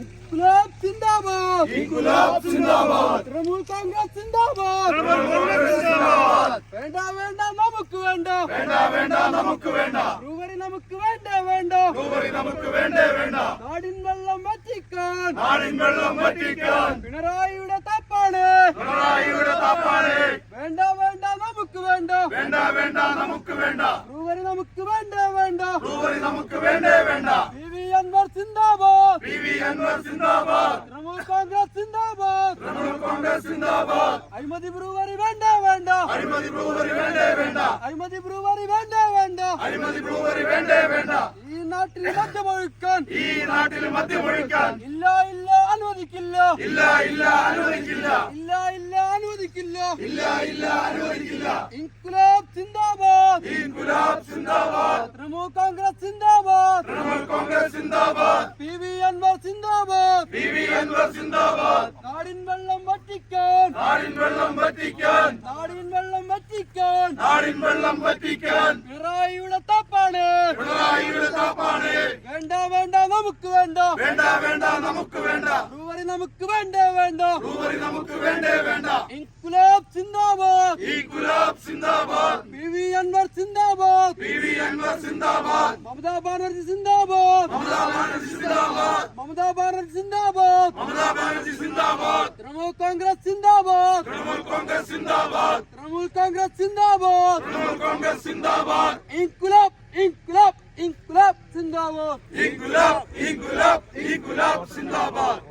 ഇൻക്ലാബ് സിന്ദാബാദ്, ഇൻക്ലാബ് സിന്ദാബാദ്, തൃണമൂൽ കോൺഗ്രസ് സിന്ദാബാദ്, തൃണമൂൽ കോൺഗ്രസ് സിന്ദാബാദ്. വേണ്ട വേണ്ട നമുക്ക് വേണ്ട, വേണ്ട വേണ്ട നമുക്ക് വേണ്ട, ബ്രൂവറി നമുക്ക് വേണ്ട വേണ്ട, ബ്രൂവറി നമുക്ക് വേണ്ടേ വേണ്ട. നാടിൻ വെള്ളം വറ്റിക്കാൻ, നാടിൻ വെള്ളം വറ്റിക്കാൻ പിണറായിയുടെ തപ്പാണ്, പിണറായിയുടെ താപ്പാണ്. വേണ്ട വേണ്ട നമുക്ക് വേണ്ട, വേണ്ട വേണ്ട നമുക്ക് വേണ്ട, ബ്രൂവറി നമുക്ക് വേണ്ട വേണ്ട, ബ്രൂവറി നമുക്ക് വേണ്ടേ വേണ്ട. PV അൻവർ സിന്ദാബാദ്, PV അൻവർ സിന്ദാബാദ്, തൃണമൂൽ കോൺഗ്രസ് സിന്ദാബാദ്, തൃണമൂൽ കോൺഗ്രസ് സിന്ദാബാദ്. അഴിമതി ബ്രൂവറി വേണ്ട വേണ്ട, അഴിമതി ബ്രൂവറി വേണ്ടേ വേണ്ട, അഴിമതി ബ്രൂവറി വേണ്ട വേണ്ട, അഴിമതി ബ്രൂവറി വേണ്ടേ വേണ്ട. ഈ നാട്ടിൽ മദ്യമൊഴുക്കാൻ, ഈ നാട്ടിൽ മദ്യമൊഴിക്കാൻ ഇല്ല ഇല്ല അനുവദിക്കില്ല, ഇല്ല ഇല്ല അനുവദിക്കില്ല, ഇല്ല ഇല്ല അനുവദിക്കില്ല. ഇല്ല ഇല്ല അനുവദിക്കില്ല. ഇൻക്ലാബ് സിന്ദാബാദ്, ഇൻക്ലാബ് സിന്ദാബാദ്, തൃണമൂൽ കോൺഗ്രസ് സിന്ദാബാദ്, തൃണമൂൽ കോൺഗ്രസ് സിന്ദാബാദ്, PV അൻവർ സിന്ദാബാദ്. PV അൻവർ സിന്ദാബാദ്. നാടിൻ വെള്ളം വറ്റിക്കാൻ, നാടിൻ വെള്ളം വറ്റിക്കാൻ, നാടിൻ വെള്ളം വറ്റിക്കാൻ, നാടിൻ വെള്ളം വറ്റിക്കാൻ പിണറായിയുടെ തപ്പാണ്, പിണറായിയുടെ താപ്പാണ്. വേണ്ട വേണ്ട നമുക്ക് വേണ്ട, വേണ്ട വേണ്ട നമുക്ക് വേണ്ട, ബ്രൂവറി നമുക്ക് വേണ്ട വേണ്ട, ബ്രൂവറി നമുക്ക് വേണ്ടേ വേണ്ട. ഇൻക്ലാബ് സിന്ദാബാദ്, ഇൻക്ലാബ് സിന്ദാബാദ്, PV അൻവർ സിന്ദാബാദ്, PV അൻവർ സിന്ദാബാദ്, മമതാ ബാനർജി സിന്ദാബാദ്, മമതാ ബാനർജി സിന്ദാബാദ്, മമതാ ബാനർജി സിന്ദാബാദ്, മമതാ ബാനർജി സിന്ദാബാദ്, തൃണമൂൽ കോൺഗ്രസ് സിന്ദാബാദ്, തൃണമൂൽ കോൺഗ്രസ് സിന്ദാബാദ്, തൃണമൂൽ കോൺഗ്രസ് സിന്ദാബാദ്, തൃണമൂൽ കോൺഗ്രസ് സിന്ദാബാദ്. ഇൻക്ലാബ് ഇൻക്ലാബ് ഇൻക്ലാബ് സിന്ദാബാദ്. ഇൻക്ലാബ് ഇൻക്ലാബ് ഇൻക്ലാബ് സിന്ദാബാദ്.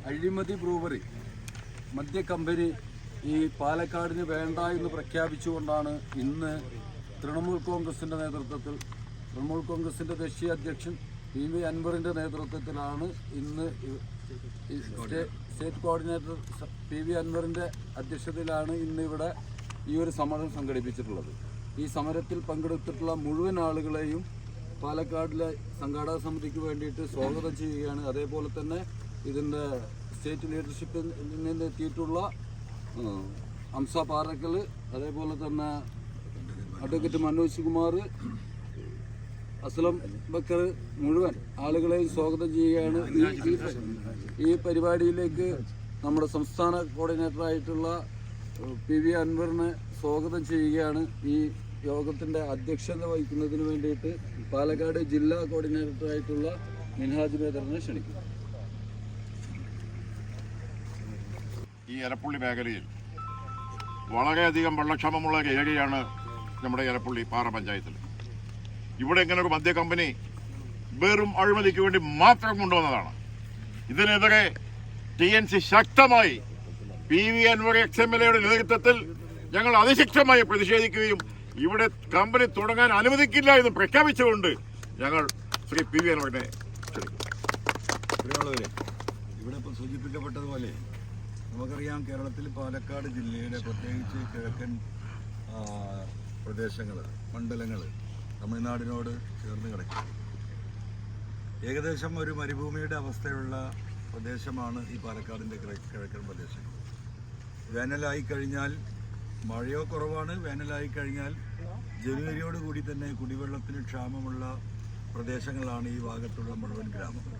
അഴിമതി ബ്രൂവറി മദ്യ കമ്പനി ഈ പാലക്കാടിന് വേണ്ട എന്ന് പ്രഖ്യാപിച്ചുകൊണ്ടാണ് ഇന്ന് തൃണമൂൽ കോൺഗ്രസിൻ്റെ നേതൃത്വത്തിൽ, തൃണമൂൽ കോൺഗ്രസിൻ്റെ ദേശീയ അധ്യക്ഷൻ PV അൻവറിൻ്റെ നേതൃത്വത്തിലാണ് ഇന്ന് സ്റ്റേറ്റ് കോർഡിനേറ്റർ PV അൻവറിൻ്റെ അധ്യക്ഷതയിലാണ് ഇന്ന് ഇവിടെ ഈ ഒരു സമരം സംഘടിപ്പിച്ചിട്ടുള്ളത്. ഈ സമരത്തിൽ പങ്കെടുത്തിട്ടുള്ള മുഴുവൻ ആളുകളെയും പാലക്കാടിലെ സംഘാടക സമിതിക്ക് വേണ്ടിയിട്ട് സ്വാഗതം ചെയ്യുകയാണ്. അതേപോലെ തന്നെ ഇതിൻ്റെ സ്റ്റേറ്റ് ലീഡർഷിപ്പിൽ നിന്ന് എത്തിയിട്ടുള്ള അംസ പാറക്കൽ, അതേപോലെ തന്നെ അഡ്വക്കേറ്റ് മനോജ് കുമാർ, അസ്ലം ബക്കർ, മുഴുവൻ ആളുകളെയും സ്വാഗതം ചെയ്യുകയാണ്. ഈ പരിപാടിയിലേക്ക് നമ്മുടെ സംസ്ഥാന കോർഡിനേറ്ററായിട്ടുള്ള PV അൻവറിനെ സ്വാഗതം ചെയ്യുകയാണ്. ഈ യോഗത്തിൻ്റെ അധ്യക്ഷത വഹിക്കുന്നതിന് വേണ്ടിയിട്ട് പാലക്കാട് ജില്ലാ കോർഡിനേറ്ററായിട്ടുള്ള മിൻഹാജ് ബേദറിനെ ക്ഷണിക്കുന്നു. ഈ എരപ്പുള്ളി മേഖലയിൽ വളരെയധികം വെള്ളക്ഷാമമുള്ള ഏരിയയാണ് നമ്മുടെ എരപ്പുള്ളി പാറ പഞ്ചായത്തിൽ. ഇവിടെ ഇങ്ങനെ ഒരു മദ്യ കമ്പനി വെറും അഴിമതിക്ക് വേണ്ടി മാത്രം കൊണ്ടുവന്നതാണ്. ഇതിനെതിരെ TNC ശക്തമായി PV അൻവർ XMLAയുടെ നേതൃത്വത്തിൽ ഞങ്ങൾ അതിശക്തമായി പ്രതിഷേധിക്കുകയും ഇവിടെ കമ്പനി തുടങ്ങാൻ അനുവദിക്കില്ല എന്ന് പ്രഖ്യാപിച്ചുകൊണ്ട് ഞങ്ങൾ ശ്രീ PV അൻവറിനെ പ്രിയമുള്ളവരെ, ഇവിടെ ഇപ്പോൾ സൂചിപ്പിക്കപ്പെട്ടതുപോലെ നമുക്കറിയാം, കേരളത്തിൽ പാലക്കാട് ജില്ലയുടെ പ്രത്യേകിച്ച് കിഴക്കൻ പ്രദേശങ്ങൾ, മണ്ഡലങ്ങൾ തമിഴ്നാടിനോട് ചേർന്ന് കിടക്കും. ഏകദേശം ഒരു മരുഭൂമിയുടെ അവസ്ഥയുള്ള പ്രദേശമാണ് ഈ പാലക്കാടിൻ്റെ കിഴക്കൻ പ്രദേശം. വേനലായി കഴിഞ്ഞാൽ മഴയോ കുറവാണ്. വേനലായി കഴിഞ്ഞാൽ ജനുവരിയോട് കൂടി തന്നെ കുടിവെള്ളത്തിന് ക്ഷാമമുള്ള പ്രദേശങ്ങളാണ് ഈ ഭാഗത്തുള്ള മുഴുവൻ ഗ്രാമങ്ങൾ.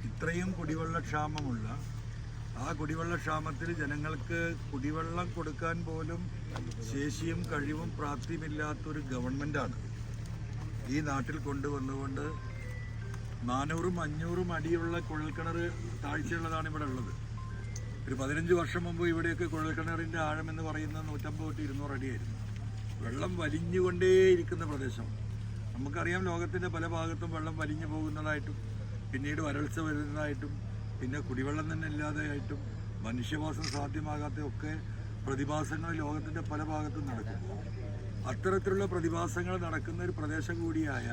ഇത്രയും കുടിവെള്ളക്ഷാമമുള്ള ആ കുടിവെള്ളക്ഷാമത്തിൽ ജനങ്ങൾക്ക് കുടിവെള്ളം കൊടുക്കാൻ പോലും ശേഷിയും കഴിവും പ്രാപ്തിയുമില്ലാത്തൊരു ഗവൺമെൻറ്റാണ് ഈ നാട്ടിൽ കൊണ്ടുവന്നുകൊണ്ട് 400-500 അടിയുള്ള കുഴൽക്കിണർ താഴ്ചയുള്ളതാണ് ഇവിടെ ഉള്ളത്. ഒരു 15 വർഷം മുമ്പ് ഇവിടെയൊക്കെ കുഴൽക്കിണറിൻ്റെ ആഴം എന്ന് പറയുന്നത് 150-200 അടിയായിരുന്നു. വെള്ളം വലിഞ്ഞുകൊണ്ടേയിരിക്കുന്ന പ്രദേശം. നമുക്കറിയാം, ലോകത്തിൻ്റെ പല ഭാഗത്തും വെള്ളം വലിഞ്ഞു പോകുന്നതായിട്ടും പിന്നീട് വരൾച്ച വരുന്നതായിട്ടും പിന്നെ കുടിവെള്ളം തന്നെ ഇല്ലാതെയായിട്ടും മനുഷ്യവാസം സാധ്യമാകാത്തതൊക്കെ പ്രതിഭാസങ്ങൾ ലോകത്തിൻ്റെ പല ഭാഗത്തും നടക്കുന്നു. അത്തരത്തിലുള്ള പ്രതിഭാസങ്ങൾ നടക്കുന്ന ഒരു പ്രദേശം കൂടിയായ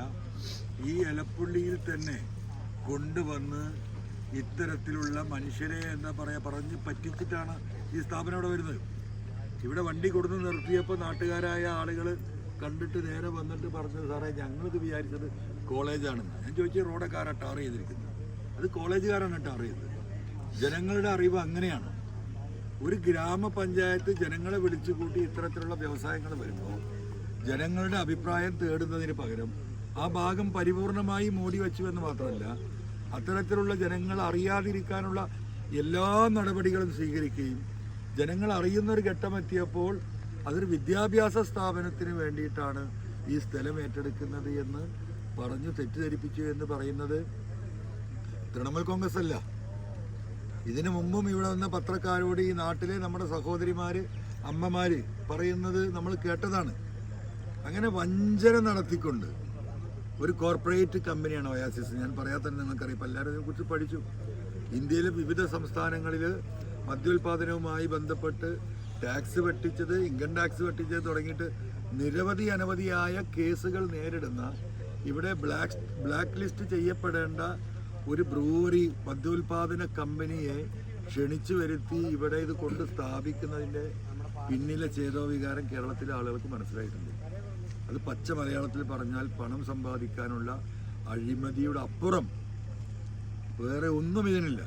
ഈ എലപ്പുള്ളിയിൽ തന്നെ കൊണ്ടുവന്ന് ഇത്തരത്തിലുള്ള മനുഷ്യരെ എന്താ പറയുക പറഞ്ഞ് പറ്റിച്ചിട്ടാണ് ഈ സ്ഥാപനം ഇവിടെ വരുന്നത്. ഇവിടെ വണ്ടി കൊടുത്ത് നിർത്തിയപ്പോൾ നാട്ടുകാരായ ആളുകൾ കണ്ടിട്ട് നേരെ വന്നിട്ട് പറഞ്ഞത്, സാറേ ഞങ്ങളിത് വിചാരിച്ചത് കോളേജാണെന്ന്. ഞാൻ ചോദിച്ച റോഡൊക്കെ ആരാ ടാർ ചെയ്തിരിക്കുന്നത്? അത് കോളേജുകാരാണ് ടാർ ചെയ്തത്. ജനങ്ങളുടെ അറിവ് അങ്ങനെയാണ്. ഒരു ഗ്രാമപഞ്ചായത്ത് ജനങ്ങളെ വിളിച്ചു കൂട്ടി ഇത്തരത്തിലുള്ള വ്യവസായങ്ങൾ വരുമ്പോൾ ജനങ്ങളുടെ അഭിപ്രായം തേടുന്നതിന് പകരം ആ ഭാഗം പരിപൂർണമായി മൂടി വെച്ചു എന്ന് മാത്രമല്ല, അത്തരത്തിലുള്ള ജനങ്ങൾ അറിയാതിരിക്കാനുള്ള എല്ലാ നടപടികളും സ്വീകരിക്കുകയും ജനങ്ങൾ അറിയുന്നൊരു ഘട്ടമെത്തിയപ്പോൾ അതൊരു വിദ്യാഭ്യാസ സ്ഥാപനത്തിന് വേണ്ടിയിട്ടാണ് ഈ സ്ഥലം ഏറ്റെടുക്കുന്നത് എന്ന് പറഞ്ഞു തെറ്റിദ്ധരിപ്പിച്ചു എന്ന് പറയുന്നത് തൃണമൂൽ കോൺഗ്രസ് അല്ല. ഇതിനു മുമ്പും ഇവിടെ വന്ന പത്രക്കാരോട് ഈ നാട്ടിലെ നമ്മുടെ സഹോദരിമാര് അമ്മമാര് പറയുന്നത് നമ്മൾ കേട്ടതാണ്. അങ്ങനെ വഞ്ചന നടത്തിക്കൊണ്ട് ഒരു കോർപ്പറേറ്റ് കമ്പനിയാണ് ഒയാസിസ്. ഞാൻ പറയാത്ത നിങ്ങൾക്കറിയാം, എല്ലാവരും ഇതിനെക്കുറിച്ച് പഠിച്ചു. ഇന്ത്യയിലെ വിവിധ സംസ്ഥാനങ്ങളിൽ മദ്യോൽപാദനവുമായി ബന്ധപ്പെട്ട് ടാക്സ് വെട്ടിച്ചത്, ഇൻകം ടാക്സ് വെട്ടിച്ചത് തുടങ്ങിയിട്ട് അനവധിയായ കേസുകൾ നേരിടുന്ന, ഇവിടെ ബ്ലാക്ക് ലിസ്റ്റ് ചെയ്യപ്പെടേണ്ട ഒരു ബ്രൂവറി മദ്യോൽപാദന കമ്പനിയെ ക്ഷണിച്ചു വരുത്തി ഇവിടെ ഇത് കൊണ്ട് സ്ഥാപിക്കുന്നതിൻ്റെ പിന്നിലെ ചേതോവികാരം കേരളത്തിലെ ആളുകൾക്ക് മനസ്സിലായിട്ടുണ്ട്. അത് പച്ച മലയാളത്തിൽ പറഞ്ഞാൽ പണം സമ്പാദിക്കാനുള്ള അഴിമതിയുടെ അപ്പുറം വേറെ ഒന്നും ഇതിനില്ല.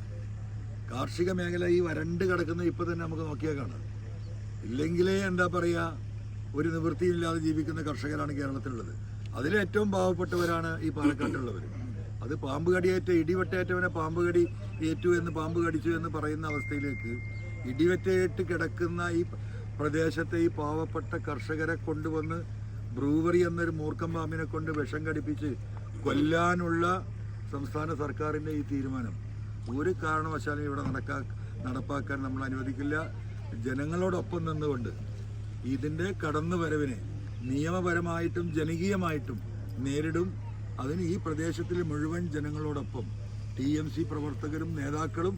കാർഷിക മേഖല ഈ വരണ്ട് കിടക്കുന്ന ഇപ്പോൾ തന്നെ നമുക്ക് നോക്കിയാൽ കാണാം. ഇല്ലെങ്കിലേ എന്താ പറയുക, ഒരു നിവൃത്തിയില്ലാതെ ജീവിക്കുന്ന കർഷകരാണ് കേരളത്തിലുള്ളത്. അതിലേറ്റവും പാവപ്പെട്ടവരാണ് ഈ പാലക്കാട്ടുള്ളവർ. അത് പാമ്പ് കടിയേറ്റ ഇടിവെട്ടേറ്റവനെ പാമ്പ് കടി ഏറ്റു എന്ന്, പാമ്പ് കടിച്ചു എന്ന് പറയുന്ന അവസ്ഥയിലേക്ക് ഇടിവെറ്റേറ്റ് കിടക്കുന്ന ഈ പ്രദേശത്തെ ഈ പാവപ്പെട്ട കർഷകരെ കൊണ്ടുവന്ന് ബ്രൂവറി എന്നൊരു മൂർഖം പാമ്പിനെ കൊണ്ട് വിഷം കടിപ്പിച്ച് കൊല്ലാനുള്ള സംസ്ഥാന സർക്കാരിൻ്റെ ഈ തീരുമാനം ഒരു കാരണവശാലും ഇവിടെ നടപ്പാക്കാൻ നമ്മൾ അനുവദിക്കില്ല. ജനങ്ങളോടൊപ്പം നിന്നുകൊണ്ട് ഇതിൻ്റെ കടന്നുവരവിനെ നിയമപരമായിട്ടും ജനകീയമായിട്ടും നേരിടും. അതിന് ഈ പ്രദേശത്തിലെ മുഴുവൻ ജനങ്ങളോടൊപ്പം TMC പ്രവർത്തകരും നേതാക്കളും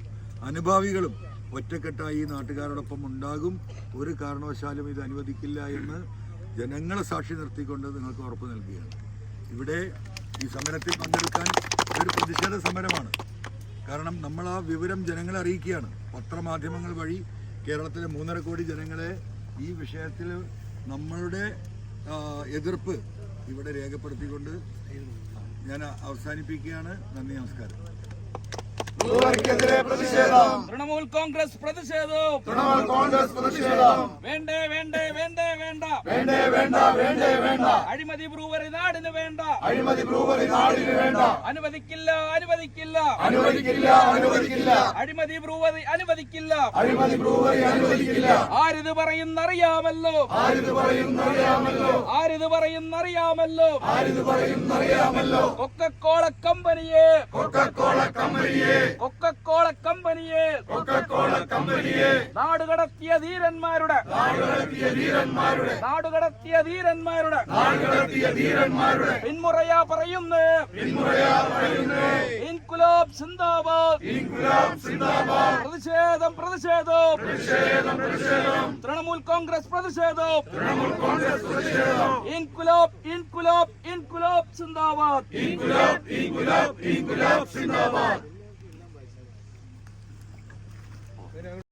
അനുഭാവികളും ഒറ്റക്കെട്ടായി ഈ നാട്ടുകാരോടൊപ്പം ഉണ്ടാകും. ഒരു കാരണവശാലും ഇത് അനുവദിക്കില്ല എന്ന് ജനങ്ങളെ സാക്ഷി നിർത്തിക്കൊണ്ട് നിങ്ങൾക്ക് ഉറപ്പ് നൽകുകയാണ്. ഇവിടെ ഈ സമരത്തിൽ പങ്കെടുക്കാൻ ഒരു പ്രതിഷേധ സമരമാണ്. കാരണം നമ്മൾ ആ വിവരം ജനങ്ങളെ അറിയിക്കുകയാണ്. പത്രമാധ്യമങ്ങൾ വഴി കേരളത്തിലെ 3.5 കോടി ജനങ്ങളെ ഈ വിഷയത്തിൽ നമ്മളുടെ എതിർപ്പ് ഇവിടെ രേഖപ്പെടുത്തിക്കൊണ്ട് ഞാൻ അവസാനിപ്പിക്കുകയാണ്. നന്ദി, നമസ്കാരം. തൃണമൂൽ കോൺഗ്രസ് പ്രതിഷേധം. വേണ്ടേ വേണ്ടേ വേണ്ടേ വേണ്ട. അഴിമതി ബ്രൂവറി നാടിന് വേണ്ട. അനുവദിക്കില്ല അനുവദിക്കില്ല അഴിമതി ബ്രൂവറി അനുവദിക്കില്ല. ആരിത് പറയുന്നറിയാമല്ലോ. കൊക്കക്കോള കമ്പനിയെ നാടുകടത്തിയ ധീരന്മാരുടെ പിന്മുറയാ പറയുന്നു. ഇൻകുലാബ് സിന്ദാബാദ്. പ്രതിഷേധം. തൃണമൂൽ കോൺഗ്രസ് പ്രതിഷേധം. ഇൻകുലാബ് സിന്ദാബാദ്.